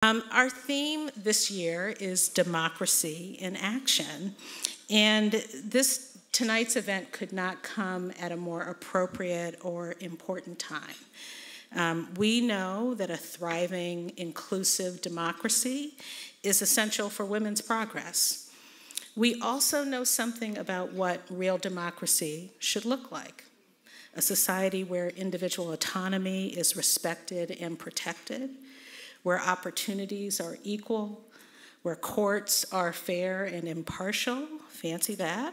Our theme this year is democracy in action, and tonight's event could not come at a more appropriate or important time. We know that a thriving, inclusive democracy is essential for women's progress. We also know something about what real democracy should look like. A society where individual autonomy is respected and protected, where opportunities are equal, where courts are fair and impartial, fancy that,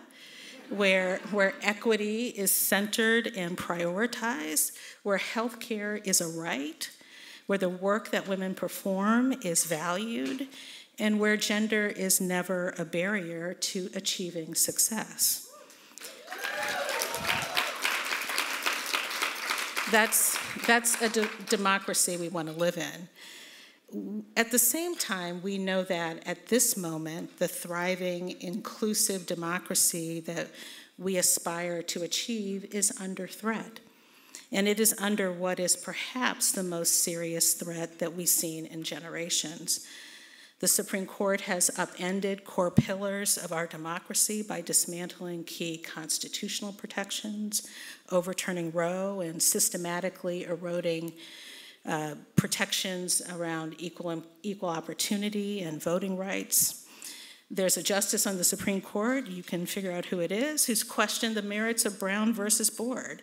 where equity is centered and prioritized, where healthcare is a right, where the work that women perform is valued, and where gender is never a barrier to achieving success. That's a democracy we want to live in. At the same time, we know that at this moment, the thriving, inclusive democracy that we aspire to achieve is under threat. And it is under what is perhaps the most serious threat that we've seen in generations. The Supreme Court has upended core pillars of our democracy by dismantling key constitutional protections, overturning Roe, and systematically eroding protections around equal opportunity and voting rights. There's a justice on the Supreme Court, you can figure out who it is, who's questioned the merits of Brown versus Board.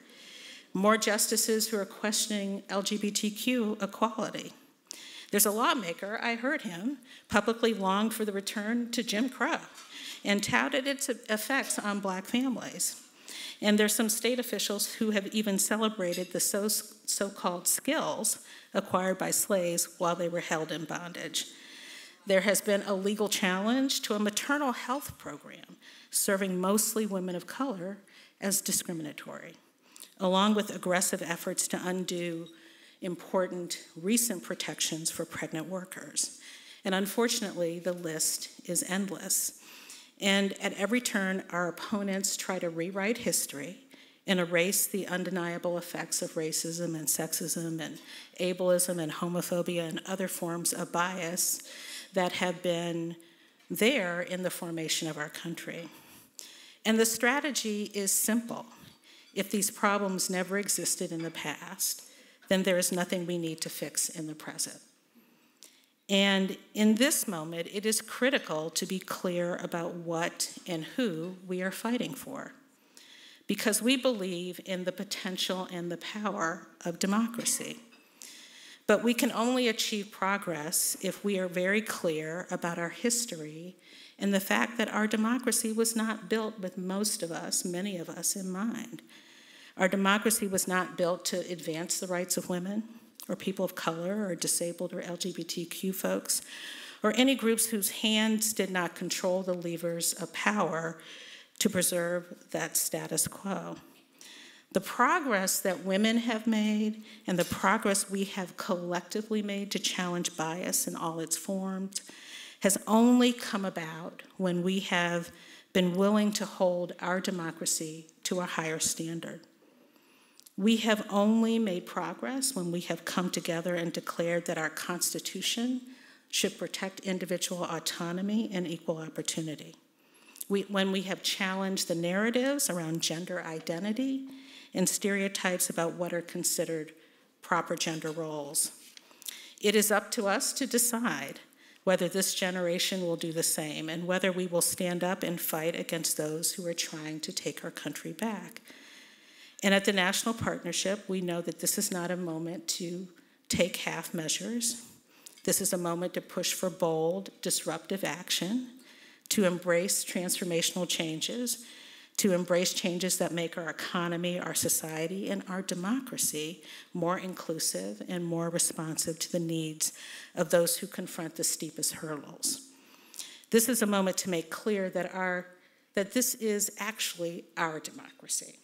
More justices who are questioning LGBTQ equality. There's a lawmaker, I heard him, publicly longed for the return to Jim Crow and touted its effects on Black families. And there's some state officials who have even celebrated the so-called skills acquired by slaves while they were held in bondage. There has been a legal challenge to a maternal health program serving mostly women of color as discriminatory, along with aggressive efforts to undo important recent protections for pregnant workers. And unfortunately, the list is endless. And at every turn, our opponents try to rewrite history and erase the undeniable effects of racism and sexism and ableism and homophobia and other forms of bias that have been there in the formation of our country. And the strategy is simple. If these problems never existed in the past, then there is nothing we need to fix in the present. And in this moment, it is critical to be clear about what and who we are fighting for, because we believe in the potential and the power of democracy. But we can only achieve progress if we are very clear about our history and the fact that our democracy was not built with most of us, many of us, in mind. Our democracy was not built to advance the rights of women, or people of color, or disabled or LGBTQ folks, or any groups whose hands did not control the levers of power to preserve that status quo. The progress that women have made and the progress we have collectively made to challenge bias in all its forms has only come about when we have been willing to hold our democracy to a higher standard. We have only made progress when we have come together and declared that our Constitution should protect individual autonomy and equal opportunity. When we have challenged the narratives around gender identity and stereotypes about what are considered proper gender roles. It is up to us to decide whether this generation will do the same and whether we will stand up and fight against those who are trying to take our country back. And at the National Partnership, we know that this is not a moment to take half measures. This is a moment to push for bold, disruptive action, to embrace transformational changes, to embrace changes that make our economy, our society, and our democracy more inclusive and more responsive to the needs of those who confront the steepest hurdles. This is a moment to make clear that this is actually our democracy.